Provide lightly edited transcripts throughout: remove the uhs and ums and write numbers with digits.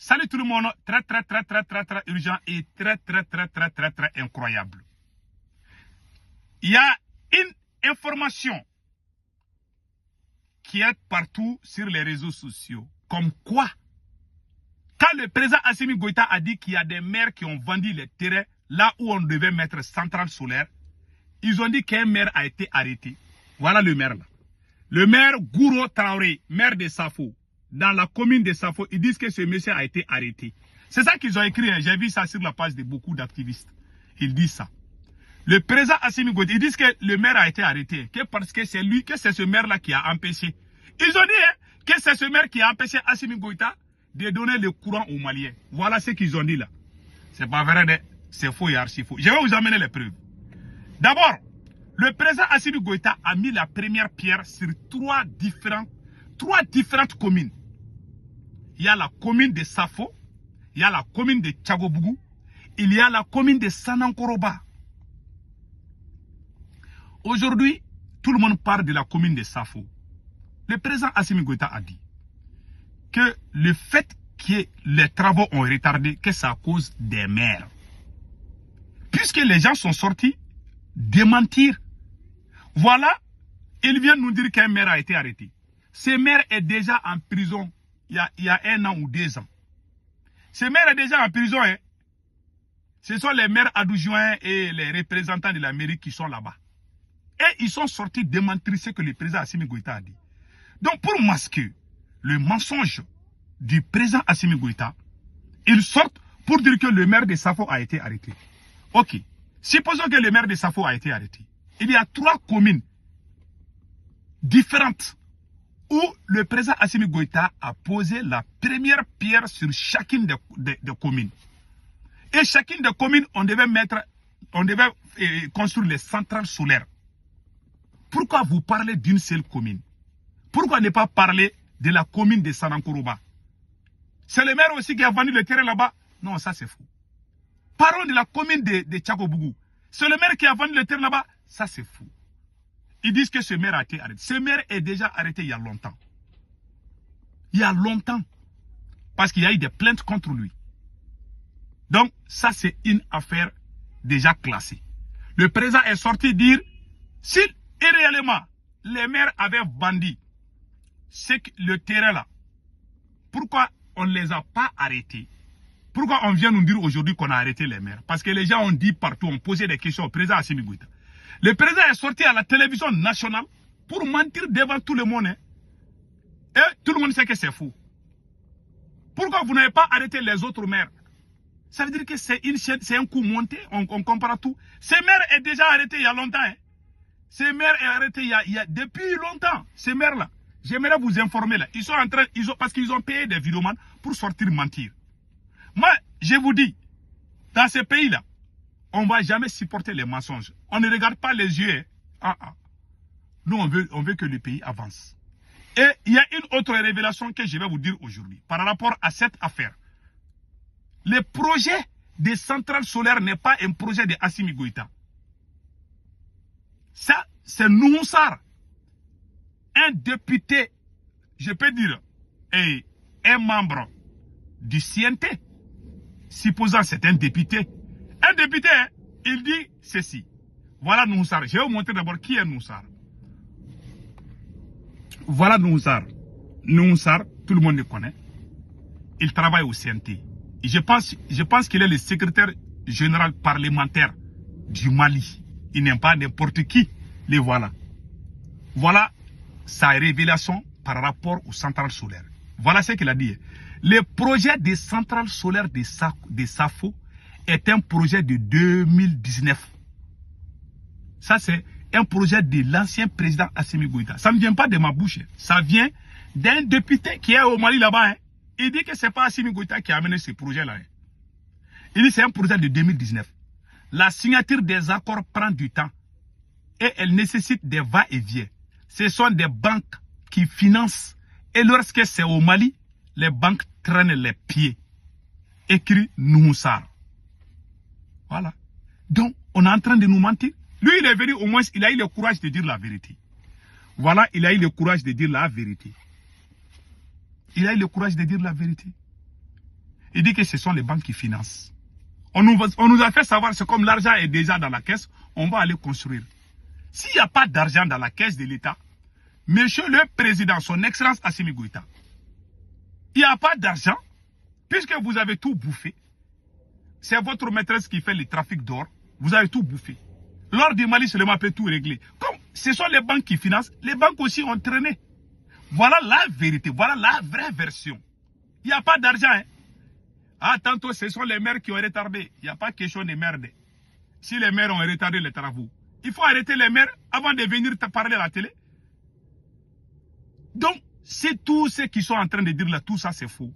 Salut tout le monde, très urgent et très incroyable. Il y a une information qui est partout sur les réseaux sociaux. Comme quoi, quand le président Assimi Goïta a dit qu'il y a des maires qui ont vendu les terrains là où on devait mettre centrale solaire, ils ont dit qu'un maire a été arrêté. Voilà le maire là. Le maire Gouro Traoré, maire de Safo, dans la commune de Safo, ils disent que ce monsieur a été arrêté. C'est ça qu'ils ont écrit, hein. J'ai vu ça sur la page de beaucoup d'activistes. Ils disent ça. Le président Assimi Goïta, ils disent que le maire a été arrêté, que parce que c'est lui, que c'est ce maire-là qui a empêché. Ils ont dit hein, que c'est ce maire qui a empêché Assimi Goïta de donner le courant aux Maliens. Voilà ce qu'ils ont dit là. C'est pas vrai, c'est faux et archi faux. Je vais vous amener les preuves. D'abord, le président Assimi Goïta a mis la première pierre sur trois différentes communes. Il y a la commune de Safo, il y a la commune de Tchagobougou, il y a la commune de Sanankoroba. Aujourd'hui, tout le monde parle de la commune de Safo. Le président Assimi Goïta a dit que le fait que les travaux ont retardé, que c'est à cause des maires. Puisque les gens sont sortis démentir. Voilà, il vient nous dire qu'un maire a été arrêté. Ce maire est déjà en prison il y a 1 an ou 2 ans. Ce maire est déjà en prison. Hein. Ce sont les maires adjoints et les représentants de la mairie qui sont là-bas. Et ils sont sortis démentir ce que le président Assimi Goïta a dit. Donc pour masquer le mensonge du président Assimi Goïta, ils sortent pour dire que le maire de Safo a été arrêté. Ok. Supposons que le maire de Safo a été arrêté. Il y a 3 communes différentes où le président Assimi Goïta a posé la première pierre sur chacune des communes. Et chacune des communes, on devait construire les centrales solaires. Pourquoi vous parlez d'une seule commune? Pourquoi ne pas parler de la commune de Sanankoroba? C'est le maire aussi qui a vendu le terrain là-bas? Non, ça c'est faux. Parlons de la commune de Tchagobougou. C'est le maire qui a vendu le terrain là-bas? Ça c'est faux. Ils disent que ce maire a été arrêté. Ce maire est déjà arrêté il y a longtemps. Il y a longtemps. Parce qu'il y a eu des plaintes contre lui. Donc, ça c'est une affaire déjà classée. Le président est sorti dire, si réellement les maires avaient vendu le terrain là, pourquoi on ne les a pas arrêtés? Pourquoi on vient nous dire aujourd'hui qu'on a arrêté les maires? Parce que les gens ont dit partout, ont posé des questions au président Assimi Goïta. Le président est sorti à la télévision nationale pour mentir devant tout le monde. Hein. Et tout le monde sait que c'est faux. Pourquoi vous n'avez pas arrêté les autres maires? Ça veut dire que c'est un coup monté, on comprend tout. Ce maire est déjà arrêté il y a longtemps. Hein. Ce maire est arrêté depuis longtemps. Ce maire-là, j'aimerais vous informer là. Ils sont en train, parce qu'ils ont payé des vidéomans pour sortir mentir. Moi, je vous dis, dans ce pays-là, on ne va jamais supporter les mensonges. On ne regarde pas les yeux. Hein. Nous, on veut que le pays avance. Et il y a une autre révélation que je vais vous dire aujourd'hui par rapport à cette affaire. Le projet des centrales solaires n'est pas un projet de Assimi Goïta. Ça, c'est Noussar, un député, je peux dire, et un membre du CNT. Supposant c'est un député. Un député, il dit ceci. Voilà Noussar. Je vais vous montrer d'abord qui est Noussar. Voilà Noussar. Noussar, tout le monde le connaît. Il travaille au CNT. Et je pense qu'il est le secrétaire général parlementaire du Mali. Il n'est pas n'importe qui. Les voilà. Voilà sa révélation par rapport aux centrales solaires. Voilà ce qu'il a dit. Le projet des centrales solaires de Safo est un projet de 2019. Ça, c'est un projet de l'ancien président Assimi Goïta. Ça ne vient pas de ma bouche. Ça vient d'un député qui est au Mali là-bas. Hein. Il dit que ce n'est pas Assimi Goïta qui a amené ce projet-là. Hein. Il dit que c'est un projet de 2019. La signature des accords prend du temps. Et elle nécessite des va-et-vient. Ce sont des banques qui financent. Et lorsque c'est au Mali, les banques traînent les pieds. Écrit Noussar. Voilà. Donc, on est en train de nous mentir. Lui, il est venu, au moins, il a eu le courage de dire la vérité. Voilà, il a eu le courage de dire la vérité. Il a eu le courage de dire la vérité. Il dit que ce sont les banques qui financent. On nous a fait savoir, c'est comme l'argent est déjà dans la caisse, on va aller construire. S'il n'y a pas d'argent dans la caisse de l'État, Monsieur le Président, son Excellence Assimi Goïta, il n'y a pas d'argent, puisque vous avez tout bouffé. C'est votre maîtresse qui fait le trafic d'or, vous avez tout bouffé. L'or du Mali seulement peut tout régler. Comme ce sont les banques qui financent, les banques aussi ont traîné. Voilà la vérité, voilà la vraie version. Il n'y a pas d'argent, hein. Ah, tantôt, ce sont les maires qui ont retardé. Il n'y a pas question de merde. Si les maires ont retardé les travaux, il faut arrêter les maires avant de venir te parler à la télé. Donc, c'est tous ceux qui sont en train de dire là, tout ça c'est faux.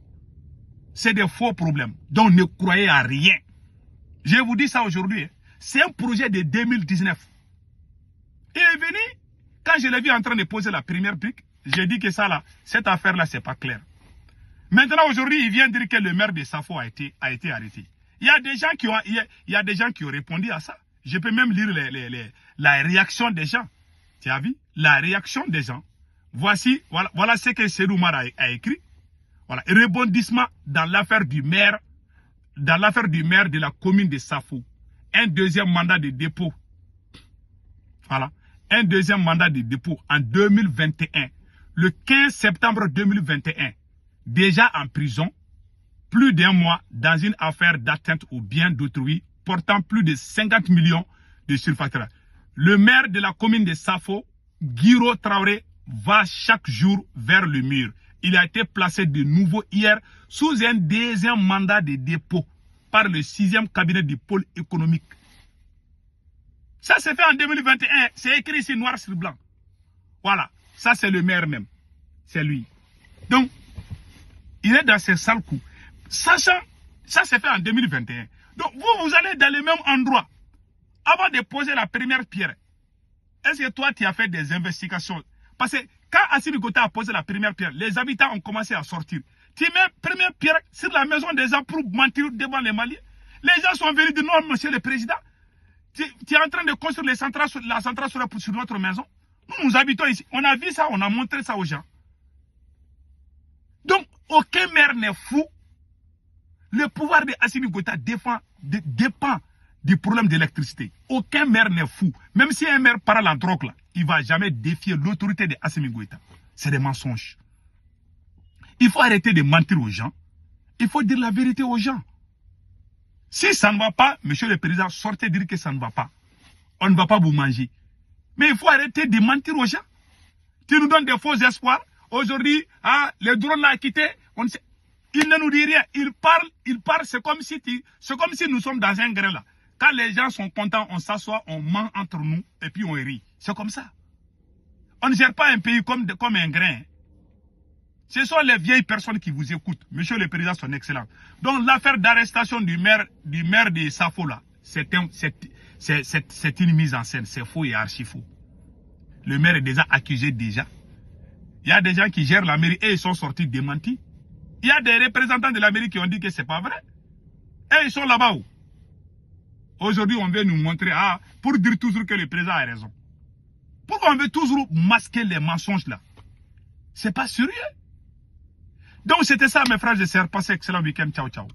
C'est des faux problèmes. Donc, ne croyez à rien. Je vous dis ça aujourd'hui. Hein. C'est un projet de 2019. Il est venu, quand je l'ai vu en train de poser la première brique, j'ai dit que ça là, cette affaire là, c'est pas clair. Maintenant, aujourd'hui, il vient dire que le maire de Safo a été arrêté. Il y a des gens qui ont répondu à ça. Je peux même lire la réaction des gens. Tu as vu? La réaction des gens. Voilà ce que Sedoumar a écrit. Voilà. Rebondissement dans l'affaire du maire de la commune de Safo. Un deuxième mandat de dépôt. Voilà. Un deuxième mandat de dépôt en 2021. Le 15 septembre 2021. Déjà en prison, plus d'un mois dans une affaire d'atteinte aux biens d'autrui portant plus de 50 millions de surfacturage. Le maire de la commune de Safo, Guiro Traoré, va chaque jour vers le mur. Il a été placé de nouveau hier sous un deuxième mandat de dépôt par le 6e cabinet du pôle économique. Ça s'est fait en 2021. C'est écrit ici noir sur blanc. Voilà. Ça, c'est le maire même. C'est lui. Donc, il est dans ces sales coups. Sachant, ça s'est fait en 2021. Donc, vous allez dans le même endroit. Avant de poser la première pierre, est-ce que toi, tu as fait des investigations? Parce que quand Assimi Goïta a posé la première pierre, les habitants ont commencé à sortir. Tu mets la première pierre sur la maison des gens pour mentir devant les Maliens. Les gens sont venus dire non, monsieur le président, tu es en train de construire la centrale sur notre maison. Nous habitons ici. On a vu ça, on a montré ça aux gens. Donc, aucun maire n'est fou. Le pouvoir de Assimi Goïta dépend du problème d'électricité. Aucun maire n'est fou. Même si un maire parle en drogue, là, il ne va jamais défier l'autorité de Assimi Goïta. C'est des mensonges. Il faut arrêter de mentir aux gens. Il faut dire la vérité aux gens. Si ça ne va pas, monsieur le président, sortez dire que ça ne va pas. On ne va pas vous manger. Mais il faut arrêter de mentir aux gens. Tu nous donnes des faux espoirs. Aujourd'hui, les drones l'ont quitté. Il ne nous dit rien. Il parle, c'est comme si nous sommes dans un grain là. Quand les gens sont contents, on s'assoit, on ment entre nous et puis on rit. C'est comme ça. On ne gère pas un pays comme un grain. Ce sont les vieilles personnes qui vous écoutent. Monsieur le Président, son excellence. Donc l'affaire d'arrestation du maire de Safo là, c'est une mise en scène. C'est faux et archi faux. Le maire est déjà accusé déjà. Il y a des gens qui gèrent la mairie et ils sont sortis démentis. Il y a des représentants de la mairie qui ont dit que c'est pas vrai. Et ils sont là-bas où? Aujourd'hui, on veut nous montrer, pour dire toujours que le président a raison. Pourquoi on veut toujours masquer les mensonges là? C'est pas sérieux. Donc c'était ça mes frères et sœurs. Passez excellent week-end. Ciao, ciao.